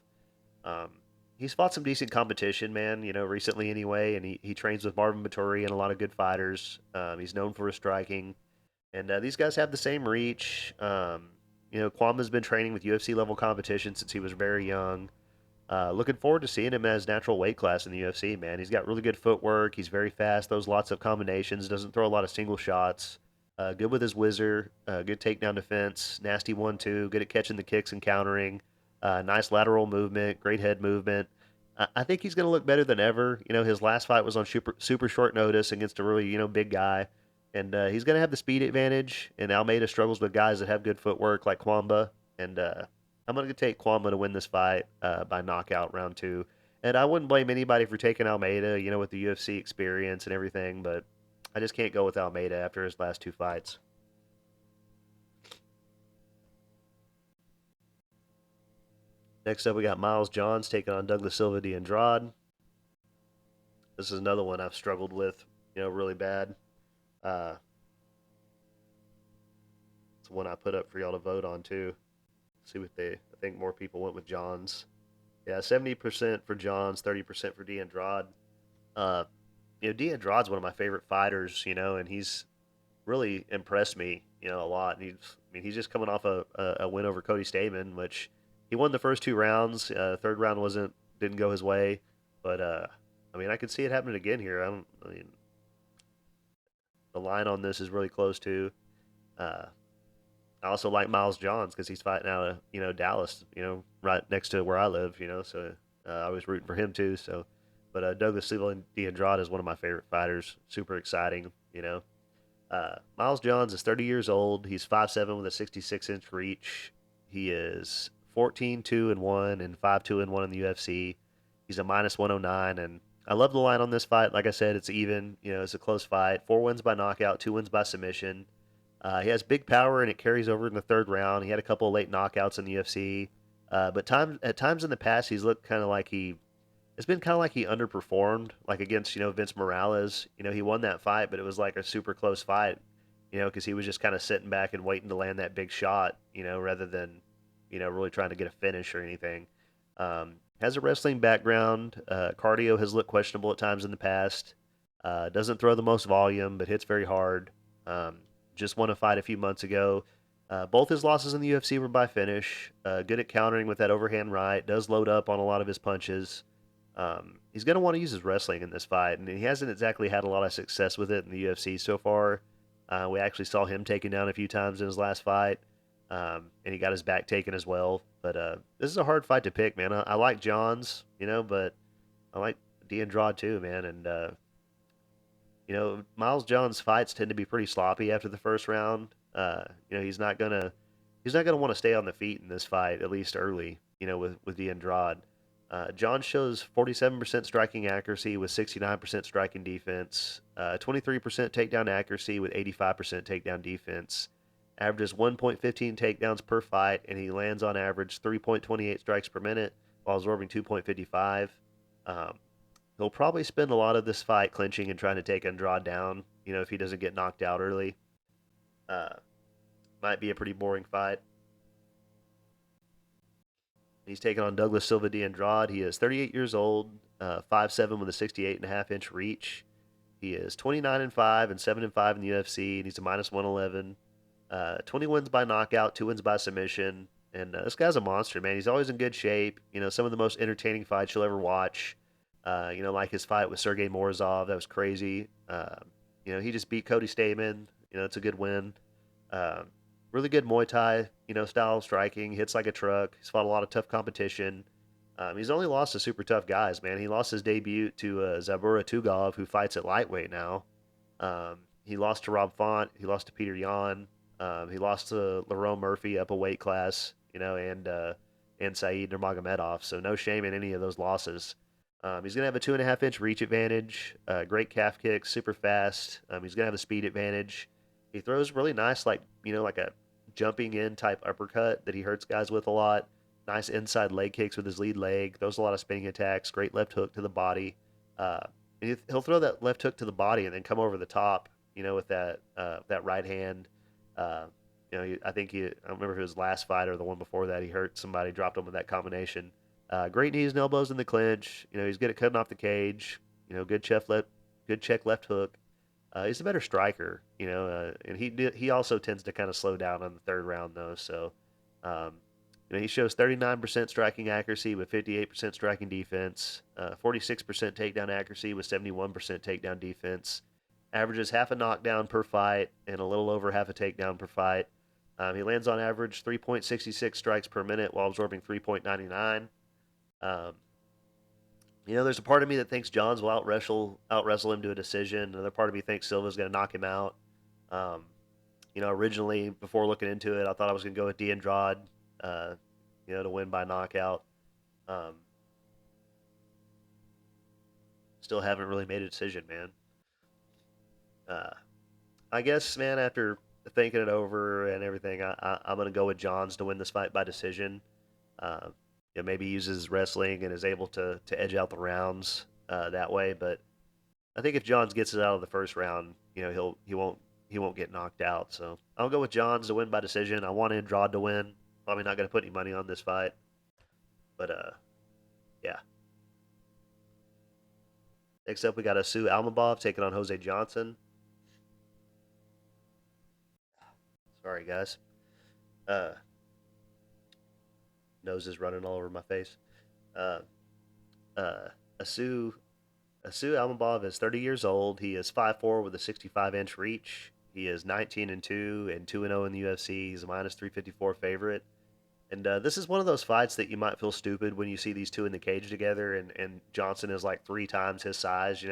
He's fought some decent competition, man, recently anyway, and he trains with Marvin Vettori and a lot of good fighters. He's known for his striking. And these guys have the same reach. Cuamba's been training with UFC level competition since he was very young. Looking forward to seeing him as natural weight class in the UFC, man. He's got really good footwork. He's very fast, throws lots of combinations, doesn't throw a lot of single shots. Good with his whizzer, good takedown defense, nasty 1-2, good at catching the kicks and countering. Nice lateral movement, great head movement. I think he's going to look better than ever. His last fight was on super short notice against a really, big guy. And he's going to have the speed advantage, and Almeida struggles with guys that have good footwork like Cuamba. And I'm going to take Cuamba to win this fight by knockout round 2. And I wouldn't blame anybody for taking Almeida, with the UFC experience and everything, but I just can't go with Almeida after his last 2 fights. Next up, we got Miles Johns taking on Douglas Silva de Andrade. This is another one I've struggled with really bad. Uh, it's one I put up for y'all to vote on too. See what they. I think more people went with Johns. Yeah, 70% for Johns, 30% for Andrade. Uh, Andrade's one of my favorite fighters. And he's really impressed me, a lot. And he's just coming off a win over Cody Stamen, which he won the first two rounds. Third round didn't go his way, but I could see it happening again here. The line on this is really close to. Uh, I also like Miles Johns because he's fighting out of Dallas, right next to where I live, so I was rooting for him too. So, but Douglas Silva de Andrade is one of my favorite fighters. Super exciting, Miles Johns is 30 years old. He's 5'7" with a 66-inch reach. He is 14-2-1 and 5-2-1 in the UFC. He's a minus 109, and I love the line on this fight. Like I said, it's even. It's a close fight. 4 wins by knockout, 2 wins by submission. He has big power, and it carries over in the third round. He had a couple of late knockouts in the UFC, but at times in the past, he's looked kind of like he it's been kind of like he underperformed, like against Vince Morales. He won that fight, but it was like a super close fight. Because he was just kind of sitting back and waiting to land that big shot. Rather than really trying to get a finish or anything. Has a wrestling background. Cardio has looked questionable at times in the past. Doesn't throw the most volume, but hits very hard. Just won a fight a few months ago. Both his losses in the UFC were by finish. Good at countering with that overhand right. Does load up on a lot of his punches. He's going to want to use his wrestling in this fight, and he hasn't exactly had a lot of success with it in the UFC so far. We actually saw him taken down a few times in his last fight, and he got his back taken as well. But this is a hard fight to pick, man. I like Johns, but I like Andrade too, man. And Miles Johns' fights tend to be pretty sloppy after the first round. He's not gonna want to stay on the feet in this fight, at least early. With Andrade. John shows 47% striking accuracy with 69% striking defense, 23% takedown accuracy with 85% takedown defense, averages 1.15 takedowns per fight, and he lands on average 3.28 strikes per minute while absorbing 2.55. Um, he'll probably spend a lot of this fight clinching and trying to take Andrade down, if he doesn't get knocked out early. Uh, might be a pretty boring fight. He's taking on Douglas Silva de Andrade. He is 38 years old, 5'7" with a 68.5-inch reach. He is 29-5 and 7-5 in the UFC, and he's a minus 111. 20 wins by knockout, 2 wins by submission. And this guy's a monster, man. He's always in good shape. Some of the most entertaining fights you'll ever watch. Like his fight with Sergey Morozov, that was crazy. He just beat Cody Stamen. It's a good win. Um, Really good Muay Thai, style of striking. Hits like a truck. He's fought a lot of tough competition. He's only lost to super tough guys, man. He lost his debut to Zabura Tugov, who fights at lightweight now. He lost to Rob Font. He lost to Peter Yan. He lost to Lerone Murphy up a weight class, and Saeed Nurmagomedov. So no shame in any of those losses. He's going to have a 2.5-inch reach advantage, great calf kicks, super fast. He's going to have a speed advantage. He throws really nice, like a jumping in type uppercut that he hurts guys with a lot. Nice inside leg kicks with his lead leg. Throws a lot of spinning attacks. Great left hook to the body. Uh, he'll throw that left hook to the body and then come over the top, with that right hand. Uh, I think I don't remember if it was last fight or the one before that. He hurt somebody, dropped him with that combination. Great knees and elbows in the clinch. He's good at cutting off the cage. Good check left hook. He's a better striker, and he also tends to kind of slow down on the third round though. So, um, he shows 39% striking accuracy with 58% striking defense, 46% takedown accuracy with 71% takedown defense. Averages half a knockdown per fight and a little over half a takedown per fight. He lands on average 3.66 strikes per minute while absorbing 3.99. Um, there's a part of me that thinks Johns will out wrestle him to a decision. Another part of me thinks Silva's going to knock him out. Um, originally before looking into it, I thought I was going to go with Andrade, uh, to win by knockout. Um, Still haven't really made a decision, man. Uh, I guess, man, after thinking it over and everything, I'm going to go with Johns to win this fight by decision. Uh, maybe uses wrestling and is able to edge out the rounds that way. But I think if Johns gets it out of the first round, he won't get knocked out. So I'll go with Johns to win by decision. I want Andrade to win. Probably not going to put any money on this fight, but yeah. Next up, we got Asu Almabeav taking on Jose Johnson. Sorry, guys. Uh, Nose is running all over my face. Uh, uh, Asu Asu Almabeav is 30 years old. He is 5'4" with a 65-inch reach. He is 19-2 and 2-0 in the UFC. He's a minus 354 favorite. And this is one of those fights that you might feel stupid when you see these two in the cage together, and Johnson is like 3 times his size.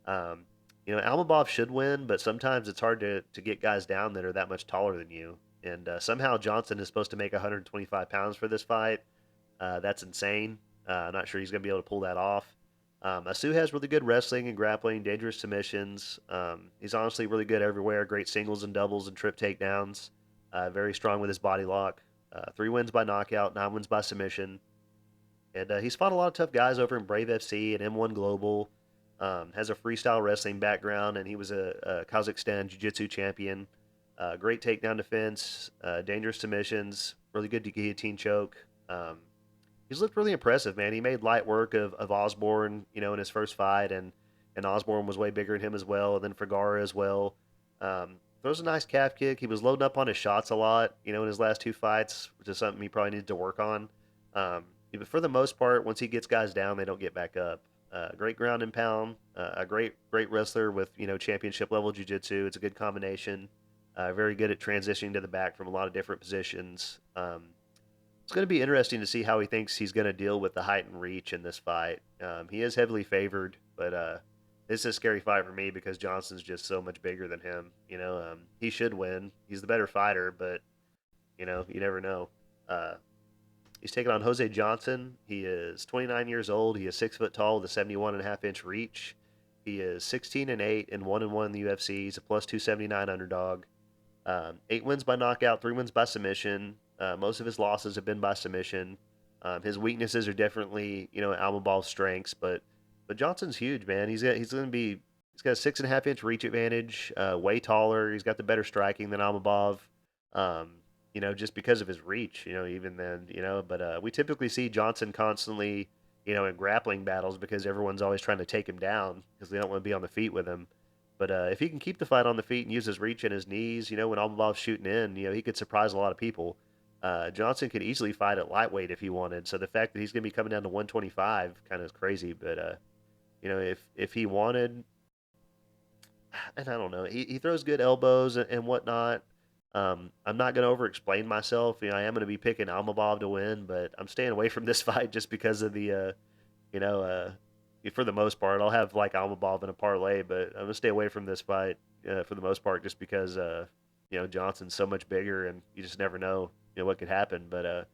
Um, Almabov should win, but sometimes it's hard to get guys down that are that much taller than you. And somehow Johnson is supposed to make 125 pounds for this fight. That's insane. I'm not sure he's going to be able to pull that off. Asu has really good wrestling and grappling, dangerous submissions. He's honestly really good everywhere. Great singles and doubles and trip takedowns. Very strong with his body lock. 3 wins by knockout, 9 wins by submission. And he's fought a lot of tough guys over in Brave FC and M1 Global. Has a freestyle wrestling background, and he was a Kazakhstan Jiu-Jitsu champion. Great takedown defense, dangerous submissions, really good guillotine choke. He's looked really impressive, man. He made light work of Osborne, in his first fight, and Osborne was way bigger than him as well, and then Vergara as well. Throws a nice calf kick. He was loading up on his shots a lot, in his last 2 fights, which is something he probably needs to work on. But for the most part, once he gets guys down, they don't get back up. Great ground and pound, a great wrestler with championship level jiu-jitsu. It's a good combination. Very good at transitioning to the back from a lot of different positions. It's going to be interesting to see how he thinks he's going to deal with the height and reach in this fight. He is heavily favored, but this is a scary fight for me because Johnson's just so much bigger than him. He should win. He's the better fighter, but you never know. Uh, he's taking on Jose Johnson. He is 29 years old. He is 6 foot tall with a 71.5-inch reach. He is 16-8 and 1-1 in the UFC. He's a plus 279 underdog. 8 wins by knockout, 3 wins by submission. Most of his losses have been by submission. His weaknesses are definitely, Almabov's strengths, but Johnson's huge, man. He's got a 6.5-inch reach advantage, way taller. He's got the better striking than Almabov. Just because of his reach, even then, But we typically see Johnson constantly, in grappling battles because everyone's always trying to take him down because they don't want to be on the feet with him. But if he can keep the fight on the feet and use his reach and his knees, when Almabov's shooting in, he could surprise a lot of people. Johnson could easily fight at lightweight if he wanted. So the fact that he's going to be coming down to 125 kind of is crazy. But if he wanted, and I don't know, he throws good elbows and whatnot. I'm not going to over-explain myself. I am going to be picking Almabov to win, but I'm staying away from this fight just because of the, you know, uh, for the most part. I'll have like Almabov in a parlay, but I'm going to stay away from this fight for the most part just because, Johnson's so much bigger and you just never know, what could happen. But,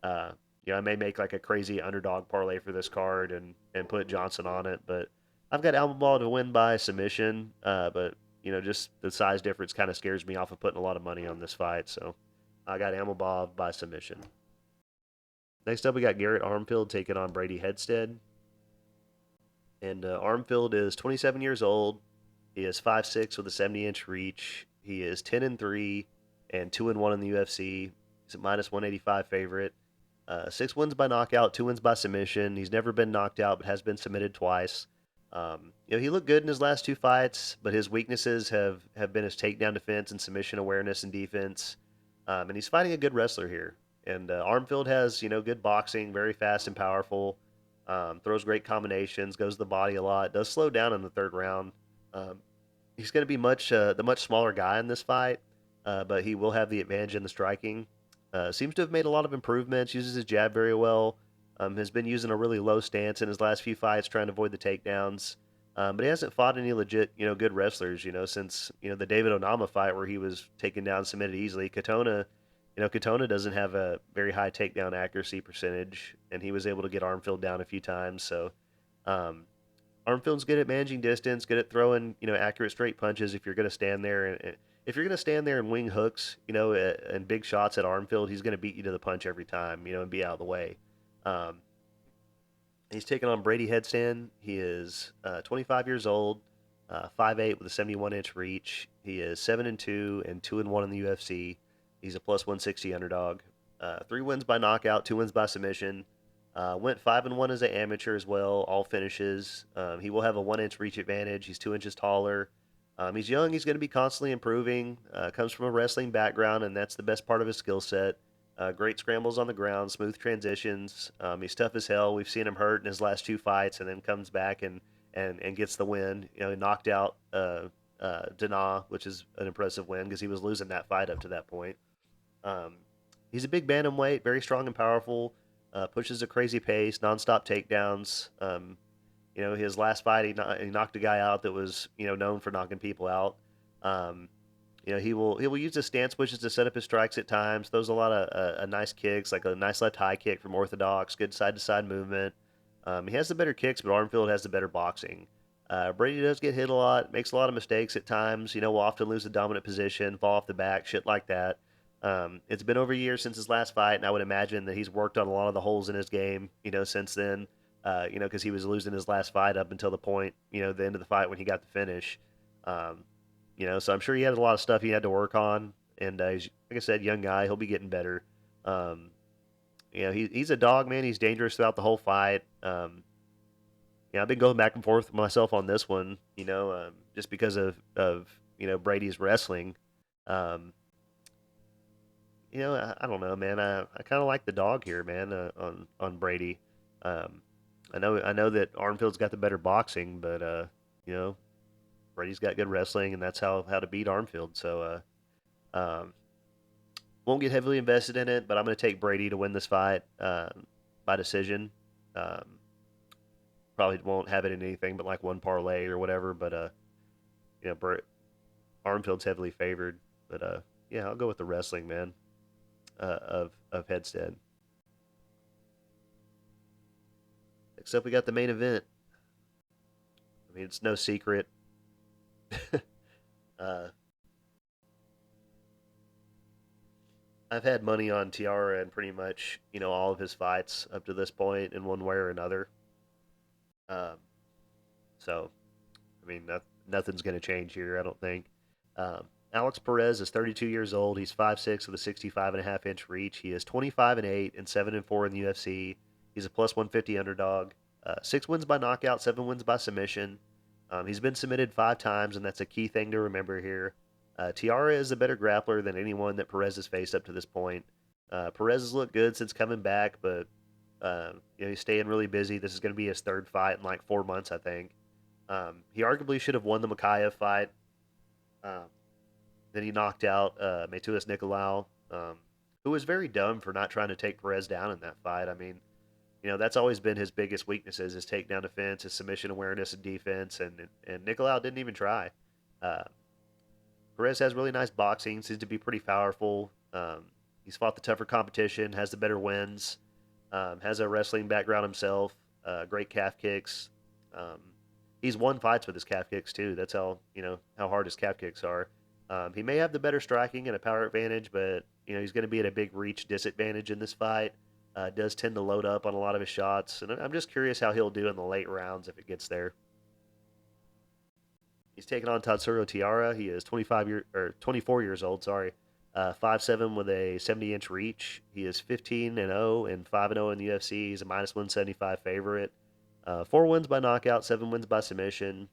uh, I may make like a crazy underdog parlay for this card and put Johnson on it, but I've got Almabov to win by submission. But just the size difference kind of scares me off of putting a lot of money on this fight. So I got Almabov by submission. Next up, we got Garrett Armfield taking on Brady Headstead. And Armfield is 27 years old. He is 5'6" with a 70-inch reach. He is 10-3 and 2-1 in the UFC. He's a minus 185 favorite. 6 wins by knockout, 2 wins by submission. He's never been knocked out, but has been submitted twice. He looked good in his last 2 fights, but his weaknesses have been his takedown defense and submission awareness and defense. And he's fighting a good wrestler here. And Armfield has, good boxing, very fast and powerful. Throws great combinations, goes to the body a lot, does slow down in the third round. Um, he's going to be the much smaller guy in this fight, but he will have the advantage in the striking. Seems to have made a lot of improvements, uses his jab very well. Has been using a really low stance in his last few fights, trying to avoid the takedowns. But he hasn't fought any legit, good wrestlers, since, the David Onama fight where he was taken down, submitted easily. Katona doesn't have a very high takedown accuracy percentage, and he was able to get Armfield down a few times. So, um, Armfield's good at managing distance, good at throwing, accurate straight punches. If you're going to stand there if you're going to stand there and wing hooks, and big shots at Armfield, he's going to beat you to the punch every time, and be out of the way. Um, He's taking on Brady Headstand. He is 25 years old, 5'8" with a 71-inch reach. He is 7-2 and 2-1 in the UFC. He's a plus 160 underdog. 3 wins by knockout, 2 wins by submission. Went 5-1 as an amateur as well, all finishes. He will have a 1-inch reach advantage. He's 2 inches taller. He's young. He's going to be constantly improving. Comes from a wrestling background, and that's the best part of his skill set. Great scrambles on the ground, smooth transitions. He's tough as hell. We've seen him hurt in his last 2 fights, and then comes back and gets the win. You know, he knocked out Dana, which is an impressive win because he was losing that fight up to that point. Um, he's a big bantamweight, very strong and powerful. Pushes a crazy pace, nonstop takedowns. You know, his last fight, he knocked a guy out that was, you know, known for knocking people out. Um, you know, he will use his stance pushes to set up his strikes at times. Throws a lot of nice kicks, like a nice left high kick from orthodox. Good side to side movement. He has the better kicks, but Armfield has the better boxing. Brady does get hit a lot, makes a lot of mistakes at times. You know, will often lose the dominant position, fall off the back, shit like that. It's been over a year since his last fight, and I would imagine that he's worked on a lot of the holes in his game, you know, since then. You know, because he was losing his last fight up until the point, you know, the end of the fight when he got the finish. Um, you know, so I'm sure he had a lot of stuff he had to work on, and he's, like I said, young guy, he'll be getting better. Um, you know, he's a dog, man. He's dangerous throughout the whole fight. Yeah, I've been going back and forth with myself on this one, you know, just because of you know Brady's wrestling. Um, you know, I don't know, man. I kind of like the dog here, man, on Brady. Um, I know that Armfield's got the better boxing, but you know, Brady's got good wrestling, and that's how to beat Armfield. So won't get heavily invested in it, but I'm going to take Brady to win this fight by decision. Um, Probably won't have it in anything but like one parlay or whatever. But you know, Armfield's heavily favored. But yeah, I'll go with the wrestling, man. Of Headstead. Except we got the main event. I mean, it's no secret. uh, I've had money on Tiara and pretty much you know all of his fights up to this point in one way or another. Um, so I mean, nothing's going to change here, I don't think. Um, Alex Perez is 32 years old. He's 5'6" with a 65.5-inch reach. He is 25-8 and 7-4 in the UFC. He's a plus 150 underdog. 6 wins by knockout, 7 wins by submission. He's been submitted 5 times, and that's a key thing to remember here. Tiara is a better grappler than anyone that Perez has faced up to this point. Perez has looked good since coming back, but you know he's staying really busy. This is going to be his third fight in like 4 months, I think. He arguably should have won the Makayev fight. Um, then he knocked out Metuis Nicolau, who was very dumb for not trying to take Perez down in that fight. I mean, you know, that's always been his biggest weaknesses: his takedown defense, his submission awareness, and defense. And Nicolau didn't even try. Uh, Perez has really nice boxing, seems to be pretty powerful. He's fought the tougher competition, has the better wins, has a wrestling background himself, great calf kicks. Um, he's won fights with his calf kicks too. That's how you know how hard his calf kicks are. He may have the better striking and a power advantage, but you know he's going to be at a big reach disadvantage in this fight. Does tend to load up on a lot of his shots, and I'm just curious how he'll do in the late rounds if it gets there. He's taking on Tatsuro Tiara. He is 24 years old. Sorry, 5'7" with a 70-inch reach. He is 15-0 and 5-0 in the UFC. He's a minus 175 favorite. 4 wins by knockout, 7 wins by submission.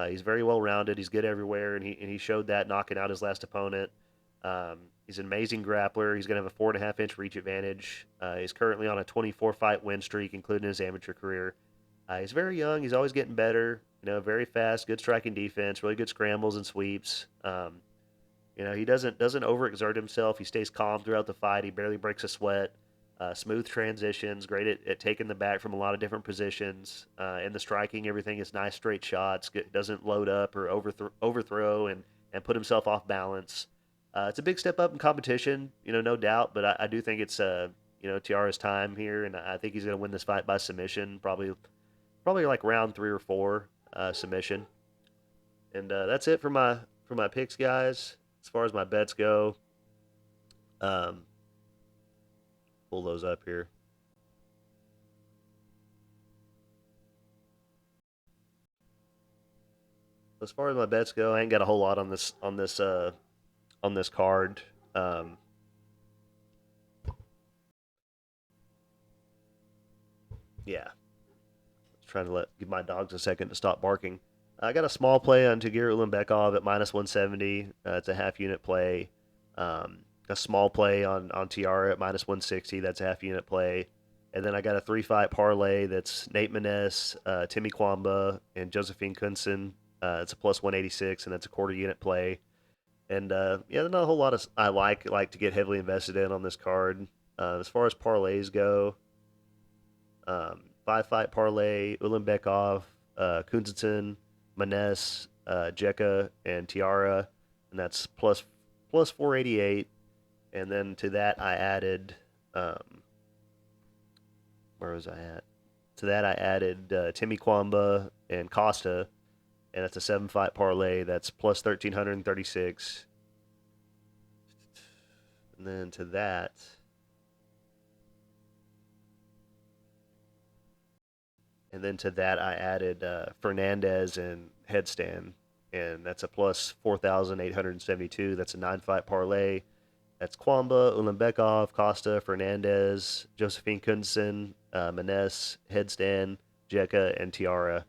He's very well rounded. He's good everywhere, and he showed that knocking out his last opponent. He's an amazing grappler. He's going to have a 4.5-inch reach advantage. He's currently on a 24 fight win streak, including his amateur career. He's very young. He's always getting better. You know, very fast, good striking defense, really good scrambles and sweeps. You know, he doesn't overexert himself. He stays calm throughout the fight. He barely breaks a sweat. Smooth transitions, great at taking the back from a lot of different positions. In the striking, everything is nice, straight shots. Doesn't load up or overthrow and put himself off balance. It's a big step up in competition, you know, no doubt. But I do think it's you know Tiara's time here, and I think he's going to win this fight by submission, probably like round 3 or 4 submission. And that's it for my picks, guys. As far as my bets go, um, pull those up here. as far as my bets go, I ain't got a whole lot on this card. Um, yeah, trying to give my dogs a second to stop barking. I got a small play on Tagir Ulanbekov at minus 170. It's a half unit play. Um, a small play on Tiara at minus 160. That's a half unit play. And then I got a 3-fight parlay that's Nate Maness, Timmy Cuamba, and Josephine Knutson. It's a plus 186, and that's a quarter unit play. And yeah, there's not a whole lot of I like to get heavily invested in on this card. As far as parlays go, 5-fight parlay, Ulanbekov, Knutson, maness, Jekka, and Tiara, and that's plus 488. And then to that I added, where was I at? To that I added Timmy Cuamba and Costa, and that's a 7-fight parlay. That's plus 1,336. And then to that, I added Fernandes and headstand, and that's a plus 4,872. That's a 9-fight parlay. That's Cuamba, Ulanbekov, Costa, Fernandes, Josephine Knudsen, Maness, headstand, Jekka, and Tiara.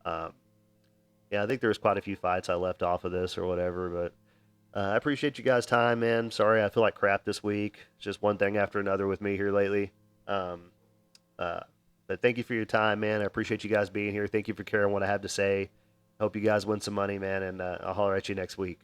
Um, yeah, I think there's quite a few fights I left off of this or whatever, but I appreciate you guys' time, man. Sorry, I feel like crap this week. It's just one thing after another with me here lately. Um, uh, but thank you for your time, man. I appreciate you guys being here. Thank you for caring what I have to say. Hope you guys win some money, man, and I'll holler at you next week.